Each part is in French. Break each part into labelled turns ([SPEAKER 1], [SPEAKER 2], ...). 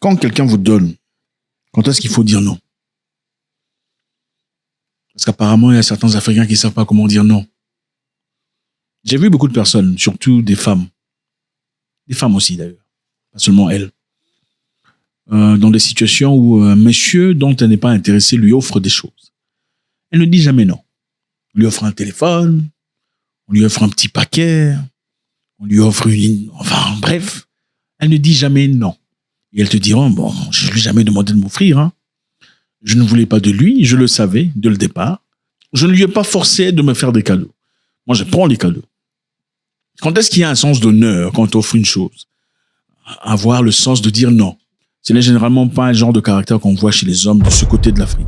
[SPEAKER 1] quand quelqu'un vous donne, quand est-ce qu'il faut dire non? Parce qu'apparemment, il y a certains Africains qui ne savent pas comment dire non. J'ai vu beaucoup de personnes, surtout des femmes aussi d'ailleurs, pas seulement elles, dans des situations où un monsieur dont elle n'est pas intéressée lui offre des choses. Elle ne dit jamais non. On lui offre un téléphone, on lui offre un petit paquet, on lui offre enfin bref, elle ne dit jamais non. Et elle te dira, bon, je ne lui ai jamais demandé de m'offrir, hein. Je ne voulais pas de lui, je le savais dès le départ. Je ne lui ai pas forcé de me faire des cadeaux. Moi, je prends les cadeaux. Quand est-ce qu'il y a un sens d'honneur quand on offre une chose? Avoir le sens de dire non. Ce n'est généralement pas un genre de caractère qu'on voit chez les hommes de ce côté de l'Afrique.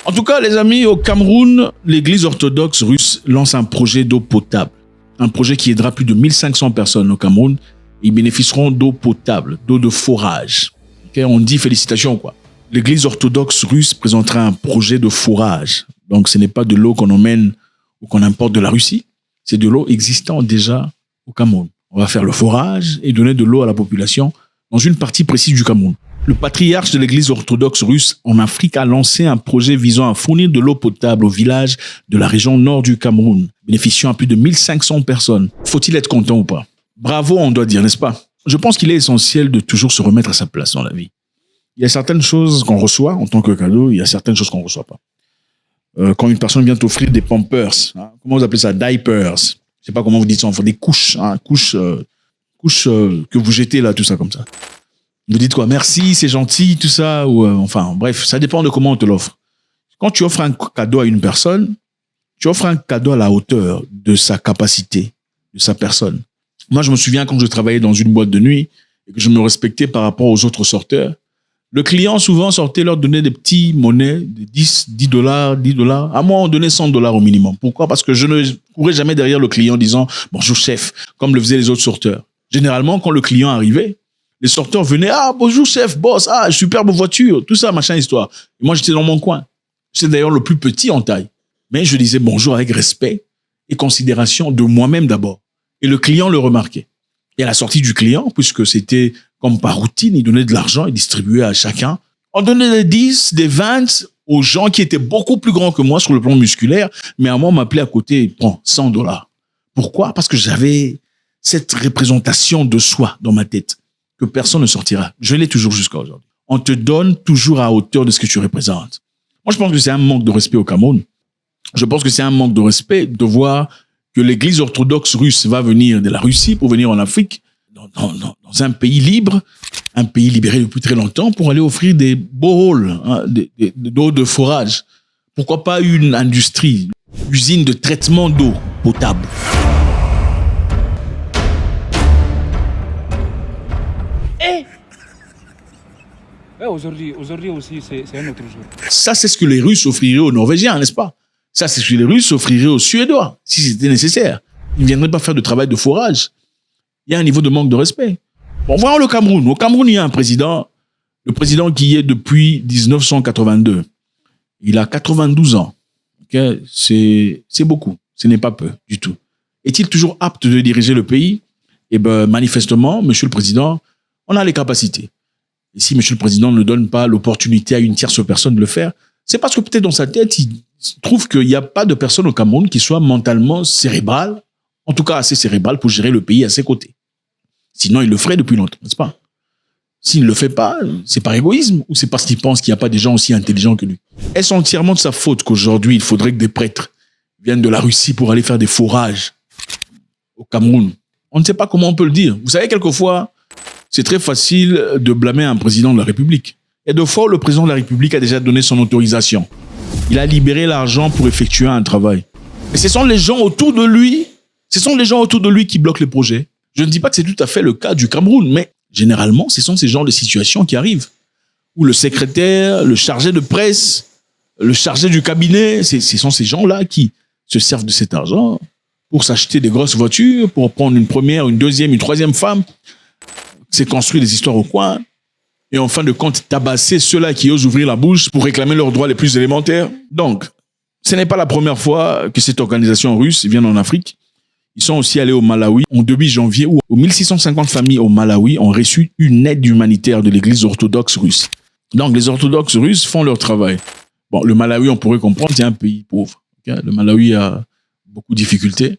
[SPEAKER 1] En tout cas, les amis, au Cameroun, l'église orthodoxe russe lance un projet d'eau potable. Un projet qui aidera plus de 1500 personnes au Cameroun. Ils bénéficieront d'eau potable, d'eau de forage. Okay, on dit félicitations, quoi. L'église orthodoxe russe présentera un projet de forage. Donc, ce n'est pas de l'eau qu'on emmène ou qu'on importe de la Russie. C'est de l'eau existant déjà au Cameroun. On va faire le forage et donner de l'eau à la population dans une partie précise du Cameroun. Le patriarche de l'église orthodoxe russe en Afrique a lancé un projet visant à fournir de l'eau potable aux villages de la région nord du Cameroun, bénéficiant à plus de 1500 personnes. Faut-il être content ou pas? Bravo, on doit dire, n'est-ce pas? Je pense qu'il est essentiel de toujours se remettre à sa place dans la vie. Il y a certaines choses qu'on reçoit en tant que cadeau, il y a certaines choses qu'on ne reçoit pas. Quand une personne vient t'offrir des pampers, hein, comment vous appelez ça? Diapers. Je ne sais pas comment vous dites ça, enfin, des couches, hein, couches que vous jetez là, tout ça comme ça. Vous dites quoi? Merci, c'est gentil, tout ça, ou enfin, bref, ça dépend de comment on te l'offre. Quand tu offres un cadeau à une personne, tu offres un cadeau à la hauteur de sa capacité, de sa personne. Moi, je me souviens quand je travaillais dans une boîte de nuit et que je me respectais par rapport aux autres sorteurs, le client souvent sortait, leur donnait des petits monnaies, de 10 dollars, 10 dollars. À moi, on donnait 100 dollars au minimum. Pourquoi? Parce que je ne courais jamais derrière le client en disant « Bonjour chef », comme le faisaient les autres sorteurs. Généralement, quand le client arrivait, les sorteurs venaient « Ah, bonjour chef, boss, ah, superbe voiture », tout ça, machin, histoire. Et moi, j'étais dans mon coin. J'étais d'ailleurs le plus petit en taille. Mais je disais bonjour avec respect et considération de moi-même d'abord. Et le client le remarquait. Et à la sortie du client, puisque c'était comme par routine, il donnait de l'argent, il distribuait à chacun. On donnait des 10, des 20 aux gens qui étaient beaucoup plus grands que moi sur le plan musculaire, mais à moi, on m'appelait à côté, prends 100 dollars. Pourquoi? Parce que j'avais cette représentation de soi dans ma tête, que personne ne sortira. Je l'ai toujours jusqu'à aujourd'hui. On te donne toujours à hauteur de ce que tu représentes. Moi, je pense que c'est un manque de respect au Cameroun. Je pense que c'est un manque de respect de voir que l'église orthodoxe russe va venir de la Russie pour venir en Afrique, dans un pays libre, un pays libéré depuis très longtemps, pour aller offrir des boreholes, hein, d'eau de forage. Pourquoi pas une industrie, usine de traitement d'eau potable?
[SPEAKER 2] Aujourd'hui aussi, c'est un autre jour.
[SPEAKER 1] Ça, c'est ce que les Russes offriraient aux Norvégiens, n'est-ce pas? Ça, c'est ce que les Russes offriraient aux Suédois, si c'était nécessaire. Ils ne viendraient pas faire de travail de forage. Il y a un niveau de manque de respect. Bon, voyons le Cameroun. Au Cameroun, il y a un président, le président qui y est depuis 1982. Il a 92 ans. Okay? C'est beaucoup. Ce n'est pas peu du tout. Est-il toujours apte de diriger le pays? Eh bien, manifestement, monsieur le président, on a les capacités. Et si monsieur le président ne donne pas l'opportunité à une tierce personne de le faire, c'est parce que peut-être dans sa tête, il trouve qu'il n'y a pas de personne au Cameroun qui soit mentalement cérébrale, en tout cas assez cérébrale pour gérer le pays à ses côtés. Sinon, il le ferait depuis longtemps, n'est-ce pas? S'il ne le fait pas, c'est par égoïsme ou c'est parce qu'il pense qu'il n'y a pas des gens aussi intelligents que lui? Est-ce entièrement de sa faute qu'aujourd'hui, il faudrait que des prêtres viennent de la Russie pour aller faire des forages au Cameroun? On ne sait pas comment on peut le dire. Vous savez, quelquefois, c'est très facile de blâmer un président de la République. Et de fois, le président de la République a déjà donné son autorisation. Il a libéré l'argent pour effectuer un travail. Et ce sont les gens autour de lui, qui bloquent les projets. Je ne dis pas que c'est tout à fait le cas du Cameroun, mais généralement, ce sont ces genres de situations qui arrivent. Où le secrétaire, le chargé de presse, le chargé du cabinet, ce sont ces gens-là qui se servent de cet argent pour s'acheter des grosses voitures, pour prendre une première, une deuxième, une troisième femme. C'est construire des histoires au coin et en fin de compte tabasser ceux-là qui osent ouvrir la bouche pour réclamer leurs droits les plus élémentaires. Donc, ce n'est pas la première fois que cette organisation russe vient en Afrique. Ils sont aussi allés au Malawi en début janvier où 1650 familles au Malawi ont reçu une aide humanitaire de l'église orthodoxe russe. Donc, les orthodoxes russes font leur travail. Bon, le Malawi, on pourrait comprendre, c'est un pays pauvre. Okay? Le Malawi a beaucoup de difficultés.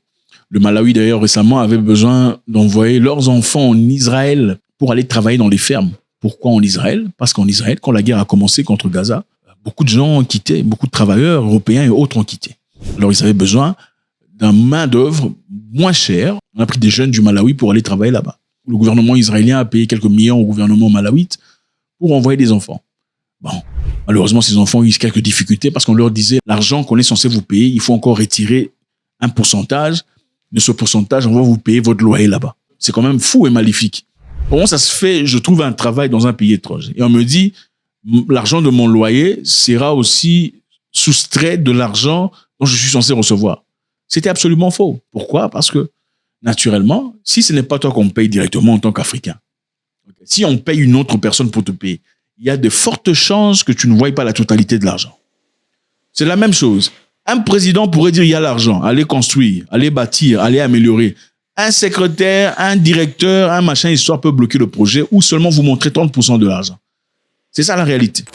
[SPEAKER 1] Le Malawi, d'ailleurs, récemment, avait besoin d'envoyer leurs enfants en Israël pour aller travailler dans les fermes. Pourquoi en Israël? Parce qu'en Israël, quand la guerre a commencé contre Gaza, beaucoup de gens ont quitté, beaucoup de travailleurs européens et autres ont quitté. Alors, ils avaient besoin d'un main-d'œuvre moins cher. On a pris des jeunes du Malawi pour aller travailler là-bas. Le gouvernement israélien a payé quelques millions au gouvernement malawite pour envoyer des enfants. Bon, malheureusement, ces enfants ont eu quelques difficultés parce qu'on leur disait l'argent qu'on est censé vous payer, il faut encore retirer un pourcentage. De ce pourcentage, on va vous payer votre loyer là-bas. C'est quand même fou et maléfique. Comment ça se fait, je trouve un travail dans un pays étranger et on me dit l'argent de mon loyer sera aussi soustrait de l'argent dont je suis censé recevoir. C'était absolument faux. Pourquoi? Parce que, naturellement, si ce n'est pas toi qu'on paye directement en tant qu'Africain, si on paye une autre personne pour te payer, il y a de fortes chances que tu ne voies pas la totalité de l'argent. C'est la même chose. Un président pourrait dire il y a l'argent, allez construire, allez bâtir, allez améliorer. Un secrétaire, un directeur, un machin, histoire peut bloquer le projet ou seulement vous montrer 30% de l'argent. C'est ça la réalité.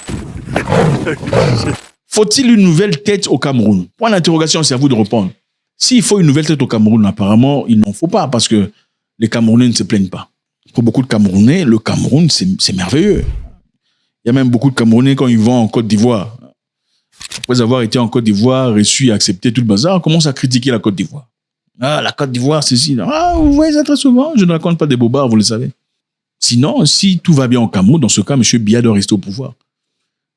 [SPEAKER 1] Faut-il une nouvelle tête au Cameroun? Point d'interrogation, c'est à vous de répondre. S'il faut une nouvelle tête au Cameroun, apparemment, il n'en faut pas parce que les Camerounais ne se plaignent pas. Pour beaucoup de Camerounais, le Cameroun, c'est merveilleux. Il y a même beaucoup de Camerounais quand ils vont en Côte d'Ivoire. Après avoir été en Côte d'Ivoire, reçu et accepté tout le bazar, on commence à critiquer la Côte d'Ivoire. Ah, la Côte d'Ivoire, c'est ci. Ah, vous voyez ça très souvent. Je ne raconte pas des bobards, vous le savez. Sinon, si tout va bien au Cameroun, dans ce cas, M. Biya doit rester au pouvoir.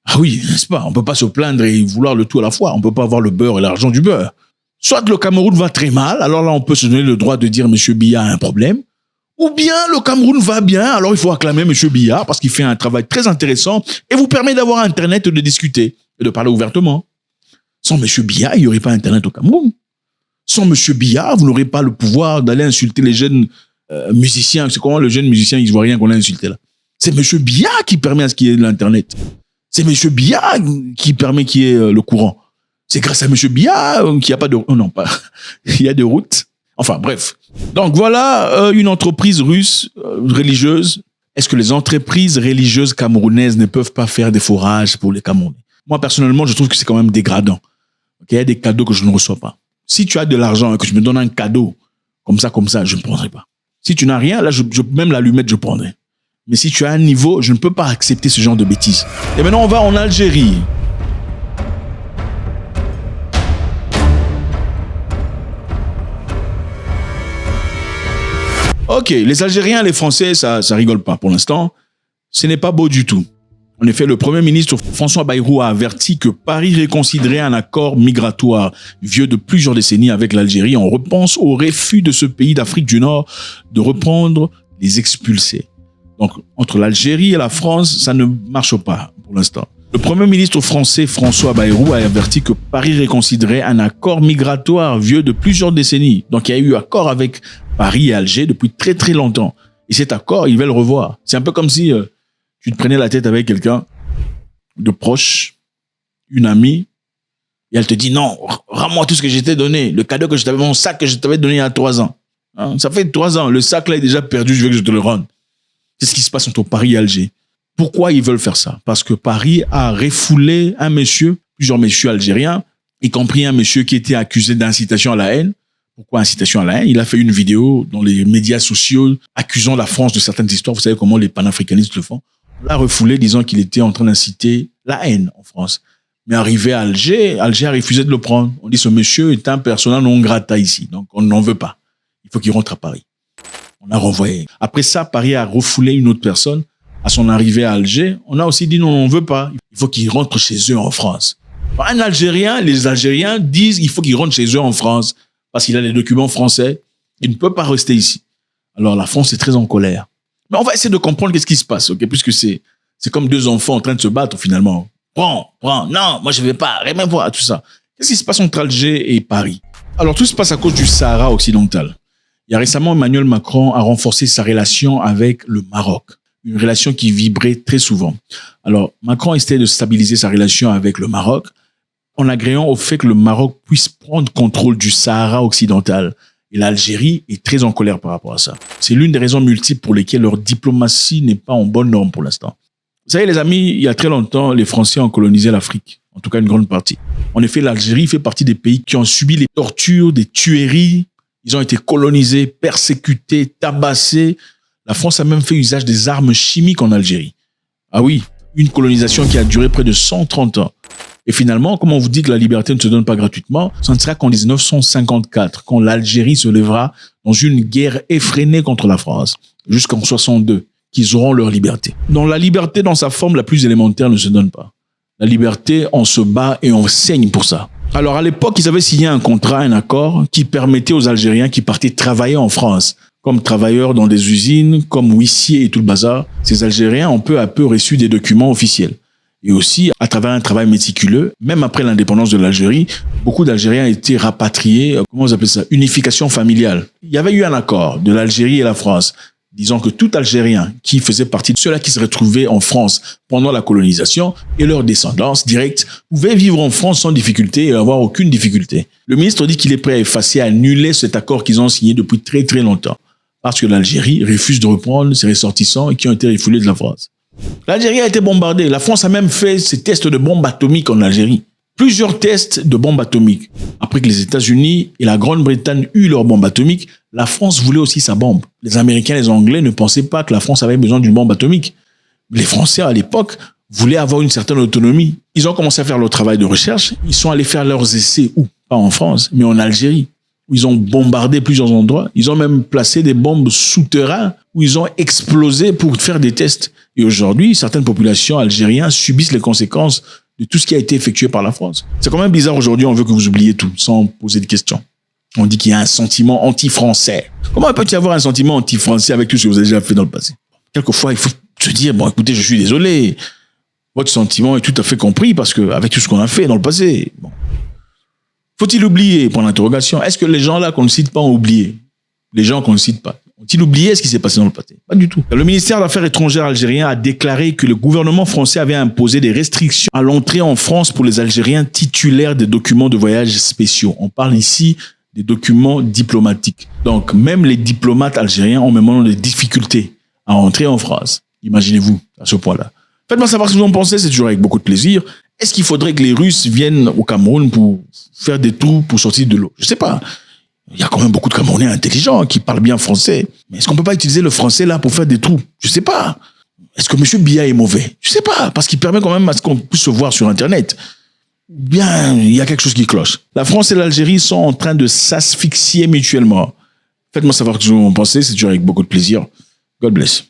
[SPEAKER 1] Ah oui, n'est-ce pas? On ne peut pas se plaindre et vouloir le tout à la fois. On ne peut pas avoir le beurre et l'argent du beurre. Soit le Cameroun va très mal, alors là, on peut se donner le droit de dire M. Biya a un problème. Ou bien le Cameroun va bien, alors il faut acclamer M. Biya parce qu'il fait un travail très intéressant et vous permet d'avoir Internet et de discuter et de parler ouvertement. Sans M. Biya, il n'y aurait pas Internet au Cameroun. Sans M. Biya, vous n'aurez pas le pouvoir d'aller insulter les jeunes musiciens. C'est comment le jeune musicien ivoirien qu'on a insulté là? C'est M. Biya qui permet à ce qu'il y ait de l'Internet. C'est M. Biya qui permet qu'il y ait le courant. C'est grâce à M. Biya qu'il n'y a pas de... Oh non, pas... il y a des routes. Enfin, bref. Donc, voilà une entreprise russe religieuse. Est-ce que les entreprises religieuses camerounaises ne peuvent pas faire des forages pour les Camerounais? Moi, personnellement, je trouve que c'est quand même dégradant. Okay? Il y a des cadeaux que je ne reçois pas. Si tu as de l'argent et que tu me donnes un cadeau, comme ça, je ne prendrai pas. Si tu n'as rien, là, même l'allumette, je prendrai. Mais si tu as un niveau, je ne peux pas accepter ce genre de bêtises. Et maintenant, on va en Algérie. Ok, les Algériens et les Français, ça rigole pas pour l'instant. Ce n'est pas beau du tout. En effet, le Premier ministre François Bayrou a averti que Paris réconsidérait un accord migratoire vieux de plusieurs décennies avec l'Algérie en réponse au refus de ce pays d'Afrique du Nord de reprendre les expulsés. Donc, entre l'Algérie et la France, ça ne marche pas pour l'instant. Le Premier ministre français François Bayrou a averti que Paris réconsidérait un accord migratoire vieux de plusieurs décennies. Donc, il y a eu accord avec Paris et Alger depuis très très longtemps. Et cet accord, ils veulent le revoir. C'est un peu comme si tu te prenais la tête avec quelqu'un de proche, une amie, et elle te dit non, rends-moi tout ce que je t'ai donné, le cadeau que je t'avais, mon sac que je t'avais donné il y a 3 ans. Hein, ça fait 3 ans, le sac là est déjà perdu, je veux que je te le rende. C'est ce qui se passe entre Paris et Alger. Pourquoi ils veulent faire ça? Parce que Paris a refoulé un monsieur, plusieurs messieurs algériens, y compris un monsieur qui était accusé d'incitation à la haine. Pourquoi incitation à la haine? Il a fait une vidéo dans les médias sociaux accusant la France de certaines histoires. Vous savez comment les panafricanistes le font. On l'a refoulé disant qu'il était en train d'inciter la haine en France. Mais arrivé à Alger, Alger a refusé de le prendre. On dit ce monsieur est un persona non grata ici, donc on n'en veut pas. Il faut qu'il rentre à Paris. On a renvoyé. Après ça, Paris a refoulé une autre personne. À son arrivée à Alger, on a aussi dit non, on ne veut pas. Il faut qu'il rentre chez eux en France. Un Algérien, les Algériens disent qu'il faut qu'il rentre chez eux en France parce qu'il a les documents français. Il ne peut pas rester ici. Alors la France est très en colère. Mais on va essayer de comprendre qu'est-ce qui se passe, okay? Puisque c'est comme 2 enfants en train de se battre finalement. Prends, non, moi je ne vais pas, rien voir tout ça. Qu'est-ce qui se passe entre Alger et Paris? Alors tout se passe à cause du Sahara occidental. Il y a récemment, Emmanuel Macron a renforcé sa relation avec le Maroc. Une relation qui vibrait très souvent. Alors, Macron essaie de stabiliser sa relation avec le Maroc en agréant au fait que le Maroc puisse prendre contrôle du Sahara occidental Et l'Algérie est très en colère par rapport à ça. C'est l'une des raisons multiples pour lesquelles leur diplomatie n'est pas en bonne norme pour l'instant. Vous savez, les amis, il y a très longtemps, les Français ont colonisé l'Afrique, en tout cas une grande partie. En effet, l'Algérie fait partie des pays qui ont subi les tortures, des tueries. Ils ont été colonisés, persécutés, tabassés. La France a même fait usage des armes chimiques en Algérie. Ah oui, une colonisation qui a duré près de 130 ans. Et finalement, comme on vous dit que la liberté ne se donne pas gratuitement, ce ne sera qu'en 1954, quand l'Algérie se lèvera dans une guerre effrénée contre la France, jusqu'en 62, qu'ils auront leur liberté. Donc la liberté dans sa forme la plus élémentaire ne se donne pas. La liberté, on se bat et on saigne pour ça. Alors à l'époque, ils avaient signé un contrat, un accord qui permettait aux Algériens qui partaient travailler en France, comme travailleurs dans des usines, comme huissiers et tout le bazar. Ces Algériens ont peu à peu reçu des documents officiels. Et aussi, à travers un travail méticuleux, même après l'indépendance de l'Algérie, beaucoup d'Algériens étaient rapatriés, comment vous appelez ça, unification familiale. Il y avait eu un accord de l'Algérie et la France, disant que tout Algérien qui faisait partie de ceux-là qui se retrouvaient en France pendant la colonisation et leur descendance directe pouvaient vivre en France sans difficulté et avoir aucune difficulté. Le ministre dit qu'il est prêt à effacer, à annuler cet accord qu'ils ont signé depuis très très longtemps, parce que l'Algérie refuse de reprendre ses ressortissants et qui ont été refoulés de la France. L'Algérie a été bombardée. La France a même fait ses tests de bombes atomiques en Algérie. Plusieurs tests de bombes atomiques. Après que les États-Unis et la Grande-Bretagne eurent leurs bombes atomiques, la France voulait aussi sa bombe. Les Américains et les Anglais ne pensaient pas que la France avait besoin d'une bombe atomique. Les Français, à l'époque, voulaient avoir une certaine autonomie. Ils ont commencé à faire leur travail de recherche. Ils sont allés faire leurs essais, où? Pas en France, mais en Algérie, où ils ont bombardé plusieurs endroits. Ils ont même placé des bombes souterraines où ils ont explosé pour faire des tests. Et aujourd'hui, certaines populations algériennes subissent les conséquences de tout ce qui a été effectué par la France. C'est quand même bizarre aujourd'hui, on veut que vous oubliez tout, sans poser de questions. On dit qu'il y a un sentiment anti-français. Comment peut-il y avoir un sentiment anti-français avec tout ce que vous avez déjà fait dans le passé? Quelquefois, il faut se dire, bon, écoutez, je suis désolé. Votre sentiment est tout à fait compris parce que avec tout ce qu'on a fait dans le passé, bon. Faut-il oublier, pour l'interrogation? Est-ce que les gens là qu'on ne cite pas ont oublié? Les gens qu'on ne cite pas. Ont-ils oublié ce qui s'est passé dans le passé? Pas du tout. Le ministère des Affaires étrangères algérien a déclaré que le gouvernement français avait imposé des restrictions à l'entrée en France pour les Algériens titulaires des documents de voyage spéciaux. On parle ici des documents diplomatiques. Donc, même les diplomates algériens ont maintenant des difficultés à entrer en France. Imaginez-vous à ce point-là. Faites-moi savoir ce que vous en pensez, c'est toujours avec beaucoup de plaisir. Est-ce qu'il faudrait que les Russes viennent au Cameroun pour faire des trous pour sortir de l'eau? Je ne sais pas. Il y a quand même beaucoup de Camerounais intelligents qui parlent bien français. Mais est-ce qu'on ne peut pas utiliser le français là pour faire des trous? Je ne sais pas. Est-ce que M. Biya est mauvais? Je ne sais pas. Parce qu'il permet quand même à ce qu'on puisse se voir sur Internet. Bien, il y a quelque chose qui cloche. La France et l'Algérie sont en train de s'asphyxier mutuellement. Faites-moi savoir ce que vous en pensez. C'est toujours avec beaucoup de plaisir. God bless.